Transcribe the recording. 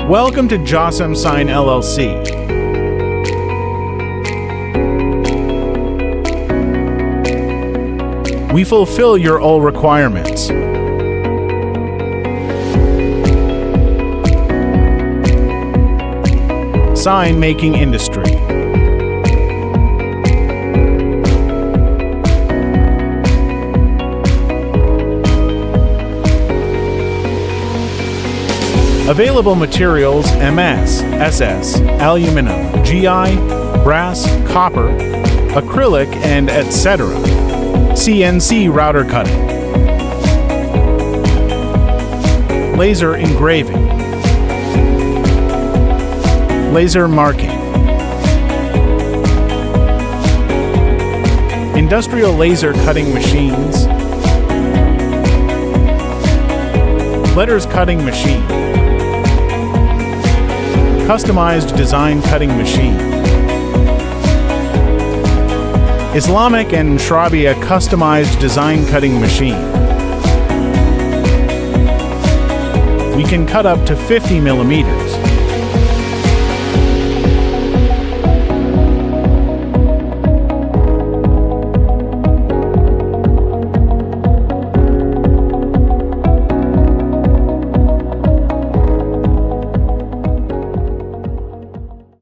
Welcome to Jasem Sign L.L.C. We fulfill your all requirements. Sign making industry. Available materials: MS, SS, Aluminium, GI, brass, copper, acrylic, and etc. CNC router cutting. Laser engraving. Laser marking. Industrial laser cutting machines. Letters cutting machine. Customized design cutting machine. Islamic and Mashrabiya customized design cutting machine. We can cut up to 50 millimeters.